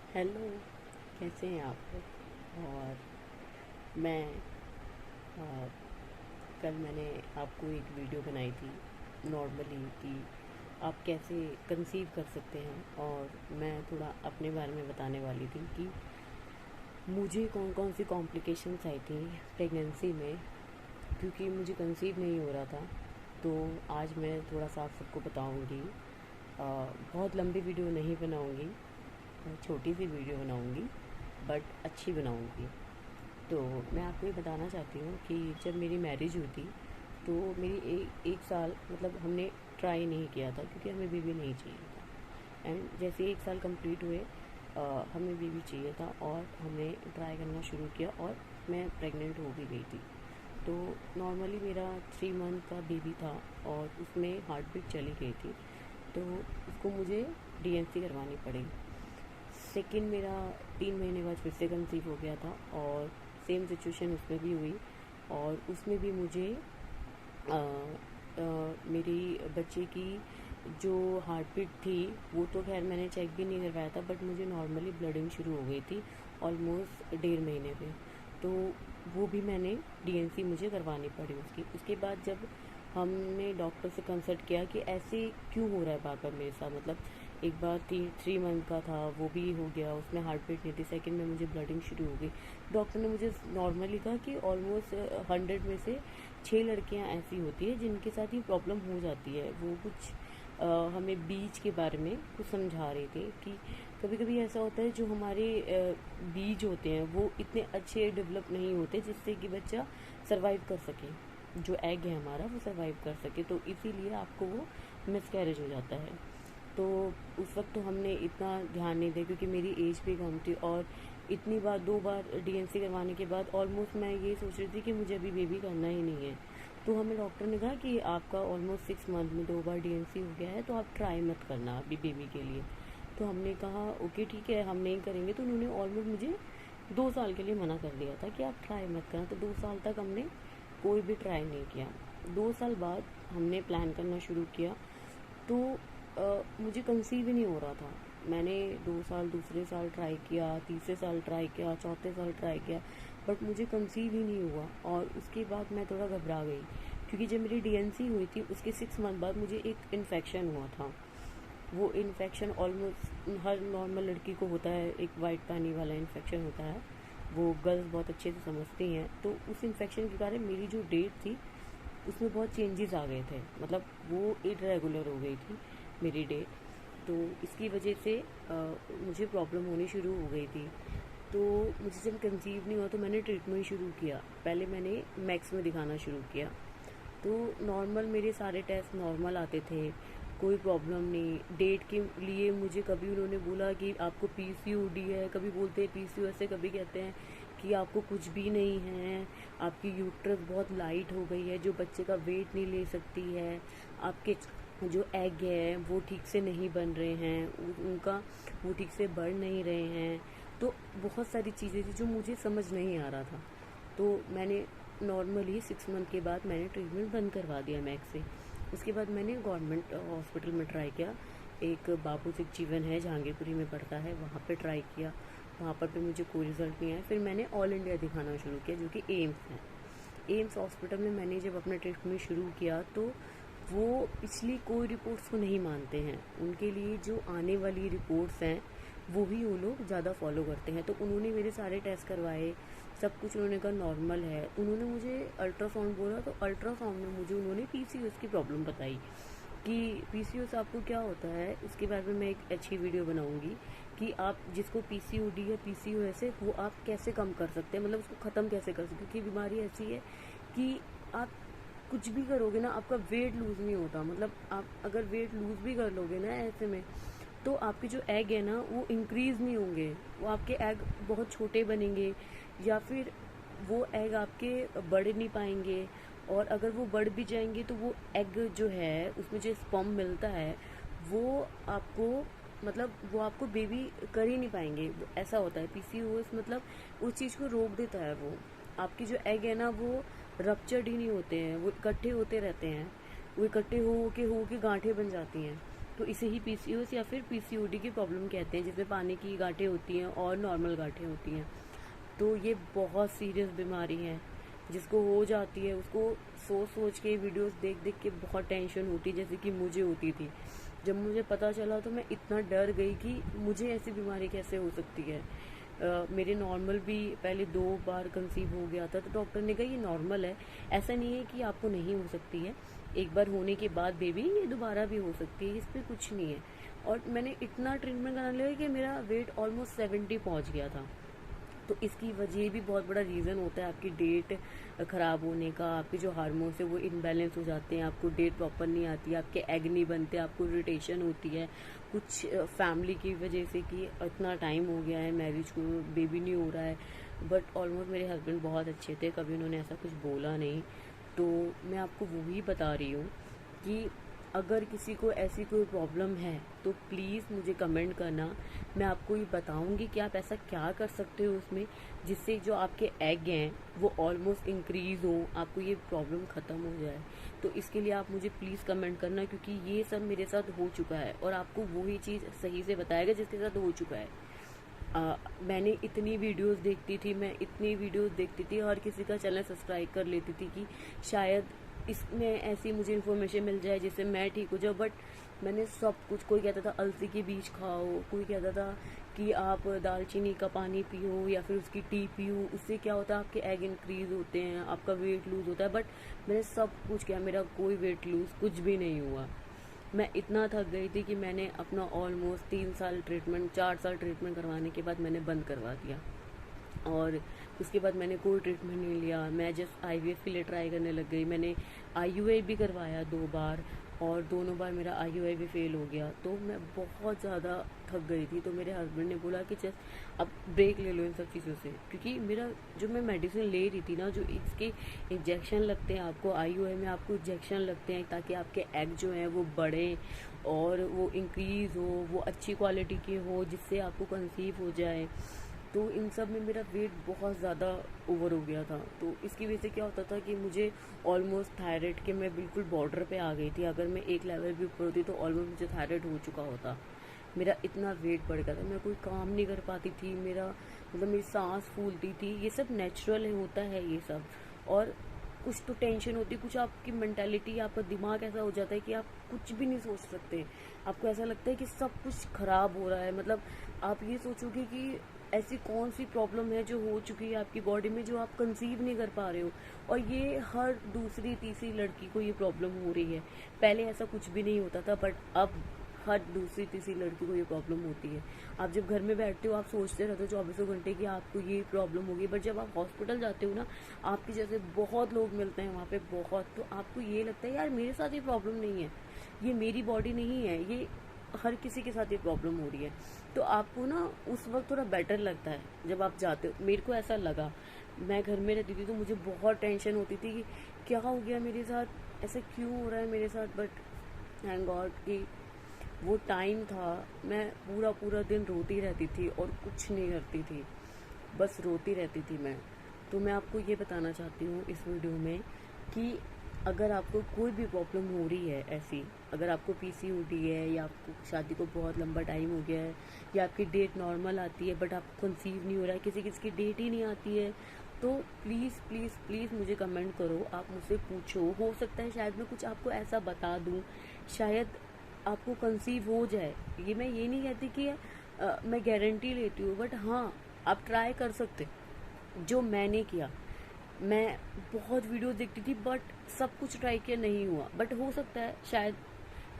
Hello, कैसे हैं आप। और मैं अ, कल मैंने आपको एक वीडियो बनाई थी नॉर्मली कि आप कैसे कंसीव कर सकते हैं, और मैं थोड़ा अपने बारे में बताने वाली थी कि मुझे कौन कौन सी कॉम्प्लिकेशंस आई थी प्रेगनेंसी में, क्योंकि मुझे कंसीव नहीं हो रहा था। तो आज मैं थोड़ा सा आप सबको बताऊंगी। बहुत लंबी वीडियो नहीं बनाऊंगी, छोटी सी वीडियो बनाऊंगी, बट अच्छी बनाऊंगी। तो मैं आपको ये बताना चाहती हूँ कि जब मेरी मैरिज हुई थी तो मेरी एक साल मतलब हमने ट्राई नहीं किया था, क्योंकि हमें बेबी नहीं चाहिए था। एंड जैसे एक साल कंप्लीट हुए, हमें बेबी चाहिए था और हमने ट्राई करना शुरू किया, और मैं प्रेग्नेंट हो भी गई थी। तो नॉर्मली मेरा 3 मंथ का बेबी था और उसमें हार्ट बीट चली गई थी, तो उसको मुझे डीएनसी करवानी पड़ी। सेकंड मेरा 3 महीने बाद फिर से कंसीव हो गया था, और सेम सिचुएशन उसमें भी हुई। और उसमें भी मुझे अ, मेरी बच्चे की जो हार्ट बीट थी वो तो खैर मैंने चेक भी नहीं करवाया था, बट मुझे नॉर्मली ब्लडिंग शुरू हो गई थी ऑलमोस्ट 1.5 महीने पे। तो वो भी मैंने डीएनसी मुझे करवानी पड़ी उसकी। उसके बाद जब हमने डॉक्टर से कंसल्ट किया कि ऐसे क्यों हो रहा है बार बार मेरे साथ, मतलब एक बार 3 मंथ का था वो भी हो गया, उसमें हार्ट बीट नहीं थी, सेकंड में मुझे ब्लडिंग शुरू हो गई। डॉक्टर ने मुझे नॉर्मली कहा कि ऑलमोस्ट 100 में से 6 लड़कियां ऐसी होती है जिनके साथ ये प्रॉब्लम हो जाती है। वो कुछ हमें बीज के बारे में कुछ समझा रहे थे कि कभी कभी ऐसा होता है जो हमारे बीज होते हैं वो इतने अच्छे डेवलप नहीं होते जिससे कि बच्चा सरवाइव कर सके, जो एग है हमारा वो सरवाइव कर सके, तो इसीलिए आपको वो मिसकैरेज हो जाता है। तो उस वक्त तो हमने इतना ध्यान नहीं दिया, क्योंकि मेरी एज भी कम थी, और इतनी बार 2 बार डीएनसी करवाने के बाद ऑलमोस्ट मैं ये सोच रही थी कि मुझे अभी बेबी करना ही नहीं है। तो हमें डॉक्टर ने कहा कि आपका ऑलमोस्ट 6 मंथ में 2 बार डीएनसी हो गया है, तो आप ट्राई मत करना अभी बेबी के लिए। तो हमने कहा ओके ठीक है, हम नहीं करेंगे। तो उन्होंने ऑलमोस्ट मुझे 2 साल के लिए मना कर दिया था कि आप ट्राई मत करना। तो 2 साल तक हमने कोई भी ट्राई नहीं किया। 2 साल बाद हमने प्लान करना शुरू किया। तो मुझे कंसीव ही नहीं हो रहा था। मैंने 2 साल, दूसरे साल ट्राई किया, तीसरे साल ट्राई किया, चौथे साल ट्राई किया, बट मुझे कंसीव ही नहीं हुआ। और उसके बाद मैं थोड़ा घबरा गई, क्योंकि जब मेरी डीएनसी हुई थी उसके 6 मंथ बाद मुझे एक इन्फेक्शन हुआ था। वो इन्फेक्शन ऑलमोस्ट हर नॉर्मल लड़की को होता है, एक वाइट पानी वाला इन्फेक्शन होता है, वो गर्ल्स बहुत अच्छे से समझती हैं। तो उस इन्फेक्शन के कारण मेरी जो डेट थी उसमें बहुत चेंजेस आ गए थे, मतलब वो इरेगुलर हो गई थी मेरी डेट। तो इसकी वजह से मुझे प्रॉब्लम होनी शुरू हो गई थी। तो मुझे जब कंसीव नहीं हुआ तो मैंने ट्रीटमेंट शुरू किया। पहले मैंने मैक्स में दिखाना शुरू किया। तो नॉर्मल मेरे सारे टेस्ट नॉर्मल आते थे, कोई प्रॉब्लम नहीं। डेट के लिए मुझे कभी उन्होंने बोला कि आपको पीसीओडी है, कभी बोलते हैं पीसीओएस है, कभी कहते हैं कि आपको कुछ भी नहीं है, आपकी यूट्रस बहुत लाइट हो गई है जो बच्चे का वेट नहीं ले सकती है, आपके जो एग है वो ठीक से नहीं बन रहे हैं, उनका वो ठीक से बढ़ नहीं रहे हैं। तो बहुत सारी चीज़ें थी जो मुझे समझ नहीं आ रहा था। तो मैंने नॉर्मली 6 मंथ के बाद मैंने ट्रीटमेंट बंद करवा दिया मैक्स से। उसके बाद मैंने गवर्नमेंट हॉस्पिटल में ट्राई किया। एक बाबू जगजीवन है, जहांगीरपुरी में पड़ता है, वहाँ पे ट्राई किया। वहाँ पर भी मुझे कोई रिजल्ट नहीं आया। फिर मैंने ऑल इंडिया दिखाना शुरू किया, जो कि एम्स है। एम्स हॉस्पिटल में मैंने जब अपना ट्रीटमेंट शुरू किया तो वो पिछली कोई रिपोर्ट्स को नहीं मानते हैं। उनके लिए जो आने वाली रिपोर्ट्स हैं वो ही वो लोग ज़्यादा फॉलो करते हैं। तो उन्होंने मेरे सारे टेस्ट करवाए, सब कुछ उन्होंने कहा नॉर्मल है। उन्होंने मुझे अल्ट्रासाउंड बोला, तो अल्ट्रासाउंड में मुझे उन्होंने पीसीओएस की प्रॉब्लम बताई कि पीसीओएस आपको क्या होता है। उसके बारे में मैं एक अच्छी वीडियो बनाऊंगी कि आप जिसको पीसीओडी या पीसीओएस है वो आप कैसे कम कर सकते हैं, मतलब उसको ख़त्म कैसे कर सकते हैं। क्योंकि बीमारी ऐसी है कि आप कुछ भी करोगे ना आपका वेट लूज़ नहीं होता। मतलब आप अगर वेट लूज़ भी कर लोगे ना ऐसे में, तो आपके जो एग है ना वो इंक्रीज़ नहीं होंगे, वो आपके एग बहुत छोटे बनेंगे, या फिर वो एग आपके बढ़ नहीं पाएंगे। और अगर वो बढ़ भी जाएंगे तो वो एग जो है उसमें जो स्पर्म मिलता है वो आपको, मतलब वो आपको बेबी कर ही नहीं पाएंगे। ऐसा होता है पीसीओएस, मतलब उस चीज़ को रोक देता है। वो आपकी जो एग है ना वो रप्चर्ड ही नहीं होते हैं, वो इकट्ठे होते रहते हैं, वो इकट्ठे हो के गांठें बन जाती हैं। तो इसे ही पीसीओएस या फिर पीसीओडी की प्रॉब्लम कहते हैं, जिसमें पानी की गांठें होती हैं और नॉर्मल गांठें होती हैं। तो ये बहुत सीरियस बीमारी है, जिसको हो जाती है उसको सोच सोच के, वीडियोस देख देख के बहुत टेंशन होती, जैसे कि मुझे होती थी। जब मुझे पता चला तो मैं इतना डर गई कि मुझे ऐसी बीमारी कैसे हो सकती है। मेरे नॉर्मल भी पहले 2 बार कंसीव हो गया था, तो डॉक्टर ने कहा ये नॉर्मल है, ऐसा नहीं है कि आपको नहीं हो सकती है, एक बार होने के बाद बेबी ये दोबारा भी हो सकती है, इस पर कुछ नहीं है। और मैंने इतना ट्रीटमेंट कराने लगा कि मेरा वेट ऑलमोस्ट 70 पहुँच गया था। तो इसकी वजह भी बहुत बड़ा रीज़न होता है आपकी डेट ख़राब होने का। आपके जो हार्मोन्स है वो इनबैलेंस हो जाते हैं, आपको डेट प्रॉपर नहीं आती, आपके एग नहीं बनते, आपको इरिटेशन होती है कुछ फैमिली की वजह से कि इतना टाइम हो गया है मैरिज को, बेबी नहीं हो रहा है। बट ऑलमोस्ट मेरे हस्बैंड बहुत अच्छे थे, कभी उन्होंने ऐसा कुछ बोला नहीं। तो मैं आपको वही बता रही हूँ कि अगर किसी को ऐसी कोई प्रॉब्लम है तो प्लीज़ मुझे कमेंट करना। मैं आपको ये बताऊंगी कि आप ऐसा क्या कर सकते हो उसमें, जिससे जो आपके एग हैं वो ऑलमोस्ट इंक्रीज़ हो, आपको ये प्रॉब्लम ख़त्म हो जाए। तो इसके लिए आप मुझे प्लीज़ कमेंट करना, क्योंकि ये सब मेरे साथ हो चुका है और आपको वही चीज़ सही से बताएगा जिसके साथ हो चुका है। मैंने इतनी वीडियोस देखती थी, मैं इतनी वीडियोस देखती थी, हर किसी का चैनल सब्सक्राइब कर लेती थी कि शायद इसमें ऐसी मुझे इन्फॉर्मेशन मिल जाए जिससे मैं ठीक हो जाऊँ। बट मैंने सब कुछ, कोई कहता था अलसी के बीज खाओ, कोई कहता था कि आप दालचीनी का पानी पियो या फिर उसकी टी पियो, उससे क्या होता है आपके एग इंक्रीज होते हैं, आपका वेट लूज़ होता है। बट मैंने सब कुछ किया, मेरा कोई वेट लूज़ कुछ भी नहीं हुआ। मैं इतना थक गई थी कि मैंने अपना ऑलमोस्ट 3 साल ट्रीटमेंट, 4 साल ट्रीटमेंट करवाने के बाद मैंने बंद करवा दिया। और उसके बाद मैंने कोई ट्रीटमेंट नहीं लिया, मैं जस्ट आईवीएफ के लिए ट्राई करने लग गई। मैंने आईयूआई भी करवाया 2 बार और दोनों बार मेरा आईयूआई भी फेल हो गया। तो मैं बहुत ज़्यादा थक गई थी। तो मेरे हस्बैंड ने बोला कि जस्ट अब ब्रेक ले लो इन सब चीज़ों से, क्योंकि मेरा जो मैं मेडिसिन ले रही थी ना, जो इसके इंजेक्शन लगते हैं आपको, आईयूआई में आपको इंजेक्शन लगते हैं ताकि आपके एग जो हैं वो बढ़ें और वो इंक्रीज़ हो, वो अच्छी क्वालिटी के हो, जिससे आपको कंसीव हो जाए। तो इन सब में मेरा वेट बहुत ज़्यादा ओवर हो गया था। तो इसकी वजह से क्या होता था कि मुझे ऑलमोस्ट थायराइड के, मैं बिल्कुल बॉर्डर पे आ गई थी। अगर मैं एक लेवल भी ऊपर होती तो ऑलमोस्ट मुझे थायराइड हो चुका होता। मेरा इतना वेट बढ़ गया था, मैं कोई काम नहीं कर पाती थी, मेरा मतलब मेरी सांस फूलती थी। ये सब नेचुरल होता है ये सब। और कुछ तो टेंशन होती है, कुछ आपकी मेंटालिटी, आपका दिमाग ऐसा हो जाता है कि आप कुछ भी नहीं सोच सकते। आपको ऐसा लगता है कि सब कुछ खराब हो रहा है। मतलब आप ये सोचोगे कि ऐसी कौन सी प्रॉब्लम है जो हो चुकी है आपकी बॉडी में, जो आप कंसीव नहीं कर पा रहे हो। और ये हर दूसरी तीसरी लड़की को ये प्रॉब्लम हो रही है। पहले ऐसा कुछ भी नहीं होता था, बट अब हर दूसरी तीसरी लड़की को ये प्रॉब्लम होती है। आप जब घर में बैठते हो आप सोचते रहते हो 24 घंटे कि आपको ये प्रॉब्लम होगी, बट जब आप हॉस्पिटल जाते हो ना, आपके जैसे बहुत लोग मिलते हैं वहाँ पे बहुत, तो आपको ये लगता है यार मेरे साथ ये प्रॉब्लम नहीं है, ये मेरी बॉडी नहीं है, ये हर किसी के साथ ये प्रॉब्लम हो रही है। तो आपको ना उस वक्त थोड़ा बेटर लगता है जब आप जाते हो। मेरे को ऐसा लगा, मैं घर में रहती थी तो मुझे बहुत टेंशन होती थी कि क्या हो गया मेरे साथ, ऐसा क्यों हो रहा है मेरे साथ। बट थैंक गॉड कि वो टाइम था, मैं पूरा पूरा दिन रोती रहती थी और कुछ नहीं करती थी, बस रोती रहती थी मैं। तो मैं आपको ये बताना चाहती हूँ इस वीडियो में कि अगर आपको कोई भी प्रॉब्लम हो रही है ऐसी, अगर आपको पीसीओडी है या आपको शादी को बहुत लंबा टाइम हो गया है या आपकी डेट नॉर्मल आती है बट आपको कंसीव नहीं हो रहा है, किसी किसी की डेट ही नहीं आती है, तो प्लीज़ प्लीज़ प्लीज़ मुझे कमेंट करो, आप मुझसे पूछो। हो सकता है शायद मैं कुछ आपको ऐसा बता दूँ, शायद आपको कंसीव हो जाए। ये मैं ये नहीं कहती कि मैं गारंटी लेती हूँ, बट हाँ आप ट्राई कर सकते। जो मैंने किया, मैं बहुत वीडियो देखती थी बट सब कुछ ट्राई किया, नहीं हुआ। बट हो सकता है शायद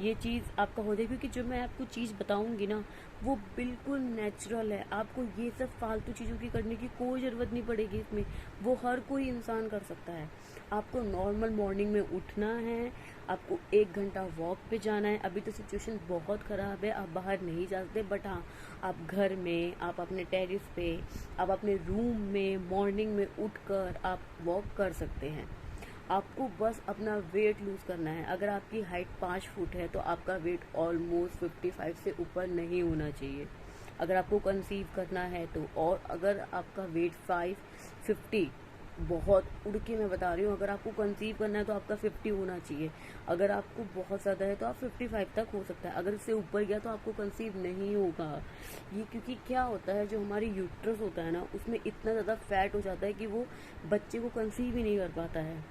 ये चीज़ आपका हो जाए, क्योंकि जो मैं आपको चीज़ बताऊंगी ना वो बिल्कुल नेचुरल है। आपको ये सब फालतू चीज़ों की करने की कोई ज़रूरत नहीं पड़ेगी इसमें, वो हर कोई इंसान कर सकता है। आपको नॉर्मल मॉर्निंग में उठना है, आपको 1 घंटा वॉक पे जाना है। अभी तो सिचुएशन बहुत ख़राब है, आप बाहर नहीं जा सकते, बट हाँ आप घर में, आप अपने टेरिस पे, आप अपने रूम में मॉर्निंग में उठकर आप वॉक कर सकते हैं। आपको बस अपना वेट लूज़ करना है। अगर आपकी हाइट 5 फुट है तो आपका वेट ऑलमोस्ट 55 से ऊपर नहीं होना चाहिए अगर आपको कंसीव करना है तो। और अगर आपका वेट 50 बहुत उड़ के मैं बता रही हूँ, अगर आपको कंसीव करना है तो आपका 50 होना चाहिए। अगर आपको बहुत ज़्यादा है तो आप 55 तक हो सकता है। अगर इससे ऊपर गया तो आपको कंसीव नहीं होगा। ये क्योंकि क्या होता है, जो हमारी यूट्रस होता है ना, उसमें इतना ज़्यादा फैट हो जाता है कि वो बच्चे को कंसीव ही नहीं कर पाता है।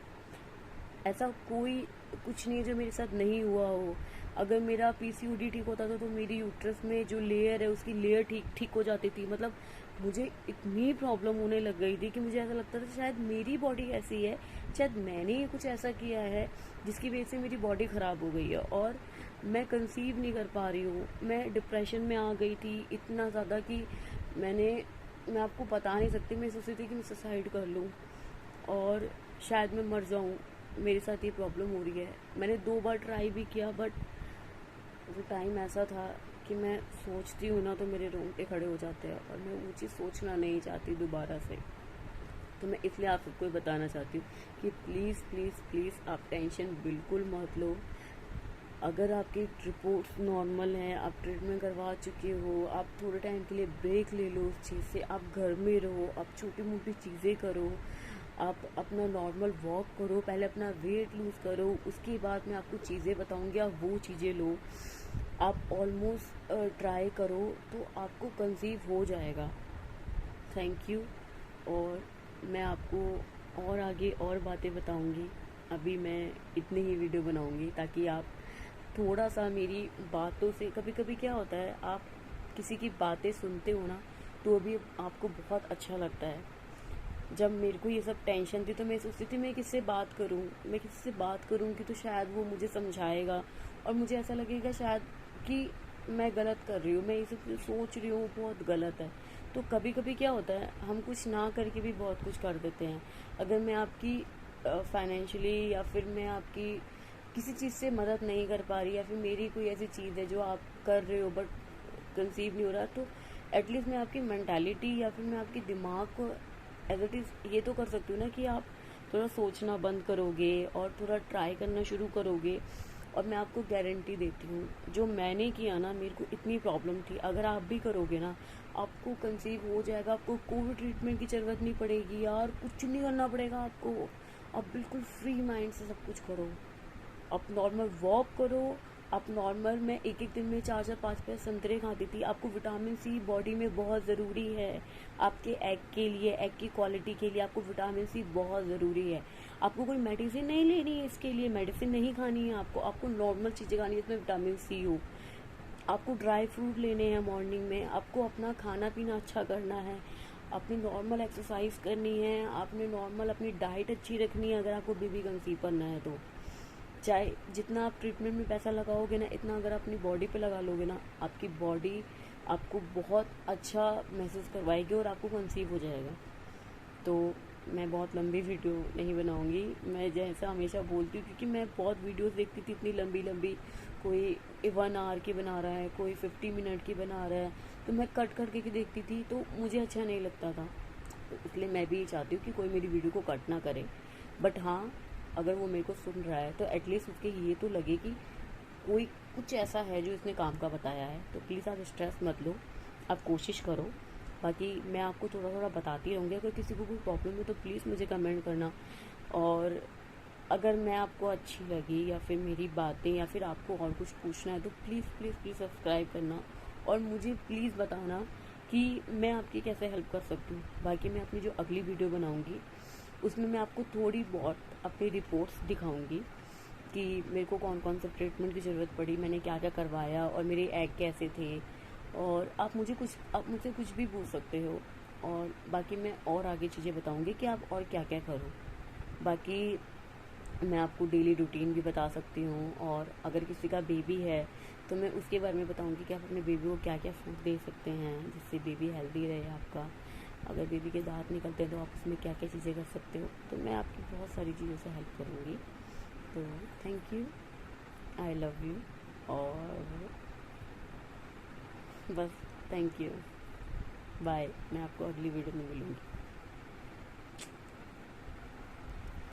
ऐसा कोई कुछ नहीं है जो मेरे साथ नहीं हुआ हो। अगर मेरा पीसीओडी ठीक होता था तो मेरी यूट्रस में जो लेयर है उसकी लेयर ठीक हो जाती थी। मतलब मुझे इतनी प्रॉब्लम होने लग गई थी कि मुझे ऐसा लगता था शायद मेरी बॉडी ऐसी है, शायद मैंने ही कुछ ऐसा किया है जिसकी वजह से मेरी बॉडी ख़राब हो गई है और मैं कंसीव नहीं कर पा रही हूँ। मैं डिप्रेशन में आ गई थी इतना ज़्यादा कि मैं आपको बता नहीं सकती। मैं सोच रही थी कि मैं सुसाइड कर लूँ और शायद मैं मर जाऊँ। मेरे साथ ये प्रॉब्लम हो रही है। मैंने 2 बार ट्राई भी किया, बट वो टाइम ऐसा था कि मैं सोचती हूँ ना तो मेरे रोंगटे खड़े हो जाते हैं और मैं वो चीज़ सोचना नहीं चाहती दोबारा से। तो मैं इसलिए आप सबको बताना चाहती हूँ कि प्लीज़ प्लीज़ प्लीज़ आप टेंशन बिल्कुल मत लो। अगर आपकी रिपोर्ट्स नॉर्मल हैं, आप ट्रीटमेंट करवा चुके हो, आप थोड़े टाइम के लिए ब्रेक ले लो उस चीज़ से। आप घर में रहो, आप छोटी मोटी चीज़ें करो, आप अपना नॉर्मल वॉक करो, पहले अपना वेट लूज़ करो, उसके बाद मैं आपको चीज़ें बताऊंगी, आप वो चीज़ें लो। आप ऑलमोस्ट ट्राई करो तो आपको कंसीव हो जाएगा। Thank you. और मैं आपको और आगे और बातें बताऊंगी। अभी मैं इतनी ही वीडियो बनाऊंगी ताकि आप थोड़ा सा मेरी बातों से, कभी कभी क्या होता है आप किसी की बातें सुनते हो ना तो भी आपको बहुत अच्छा लगता है। जब मेरे को ये सब टेंशन थी तो मैं सोचती थी मैं किससे बात करूं, मैं किससे बात करूंगी तो शायद वो मुझे समझाएगा और मुझे ऐसा लगेगा शायद कि मैं गलत कर रही हूँ, मैं ये सब सोच रही हूँ बहुत गलत है। तो कभी कभी क्या होता है हम कुछ ना करके भी बहुत कुछ कर देते हैं। अगर मैं आपकी फाइनेंशियली या फिर मैं आपकी किसी चीज़ से मदद नहीं कर पा रही या फिर मेरी कोई ऐसी चीज़ है जो आप कर रहे हो बट कंसीव नहीं हो रहा, तो एटलीस्ट मैं आपकी मेंटालिटी या फिर मैं आपकी दिमाग को एज इट इज़ ये तो कर सकती हूँ ना कि आप थोड़ा सोचना बंद करोगे और थोड़ा ट्राई करना शुरू करोगे। और मैं आपको गारंटी देती हूँ जो मैंने किया ना, मेरे को इतनी प्रॉब्लम थी, अगर आप भी करोगे ना आपको कंसीव हो जाएगा। आपको कोई ट्रीटमेंट की ज़रूरत नहीं पड़ेगी यार, कुछ नहीं करना पड़ेगा आपको। आप बिल्कुल फ्री माइंड से सब कुछ करो, आप नॉर्मल वॉक करो, आप नॉर्मल, मैं एक एक दिन में 4-4 5-5 संतरे खाती थी। आपको विटामिन सी बॉडी में बहुत ज़रूरी है। आपके एग के लिए, एग की क्वालिटी के लिए आपको विटामिन सी बहुत ज़रूरी है। आपको कोई मेडिसिन नहीं लेनी है इसके लिए, मेडिसिन नहीं खानी है आपको नॉर्मल चीज़ें खानी है जिसमें विटामिन सी हो। आपको ड्राई फ्रूट लेने हैं मॉर्निंग में, आपको अपना खाना पीना अच्छा करना है, अपनी नॉर्मल एक्सरसाइज करनी है, आपने नॉर्मल अपनी डाइट अच्छी रखनी है। अगर आपको बेबी कंसीव करना है तो चाहे जितना आप ट्रीटमेंट में पैसा लगाओगे ना, इतना अगर अपनी बॉडी पे लगा लोगे ना, आपकी बॉडी आपको बहुत अच्छा महसूस करवाएगी और आपको कंसीव हो जाएगा। तो मैं बहुत लंबी वीडियो नहीं बनाऊंगी, मैं जैसा हमेशा बोलती हूँ, क्योंकि मैं बहुत वीडियोस देखती थी इतनी लंबी लंबी, कोई 1 आवर की बना रहा है, कोई 50 मिनट की बना रहा है, तो मैं कट करके देखती थी तो मुझे अच्छा नहीं लगता था। तो इसलिए मैं भी चाहती हूँ कि कोई मेरी वीडियो को कट ना करे। बट हाँ, अगर वो मेरे को सुन रहा है तो एटलीस्ट उसके ये तो लगे कि कोई कुछ ऐसा है जो इसने काम का बताया है। तो प्लीज़ आप स्ट्रेस मत लो, आप कोशिश करो। बाकी मैं आपको थोड़ा थोड़ा बताती रहूँगी। अगर किसी को कोई प्रॉब्लम है तो प्लीज़ मुझे कमेंट करना। और अगर मैं आपको अच्छी लगी या फिर मेरी बातें या फिर आपको और कुछ पूछना है तो प्लीज़ प्लीज़ प्लीज़ सब्सक्राइब करना और मुझे प्लीज़ बताना कि मैं आपकी कैसे हेल्प कर सकती हूँ। बाकी मैं अपनी जो अगली वीडियो बनाऊँगी उसमें मैं आपको थोड़ी बहुत अपनी रिपोर्ट्स दिखाऊंगी कि मेरे को कौन कौन से ट्रीटमेंट की ज़रूरत पड़ी, मैंने क्या क्या करवाया और मेरे एग कैसे थे। और आप मुझसे कुछ भी पूछ सकते हो। और बाकी मैं और आगे चीज़ें बताऊंगी कि आप और क्या क्या करो। बाकी मैं आपको डेली रूटीन भी बता सकती हूँ। और अगर किसी का बेबी है तो मैं उसके बारे में बताऊँगी कि आप अपने बेबी को क्या क्या फूड दे सकते हैं जिससे बेबी हेल्दी रहे आपका। अगर बेबी के दांत निकलते हैं तो आप उसमें क्या क्या चीज़ें कर सकते हो। तो मैं आपकी बहुत सारी चीज़ों से हेल्प करूँगी। तो thank you, I love you. और बस, थैंक यू, बाय। मैं आपको अगली वीडियो में मिलूँगी।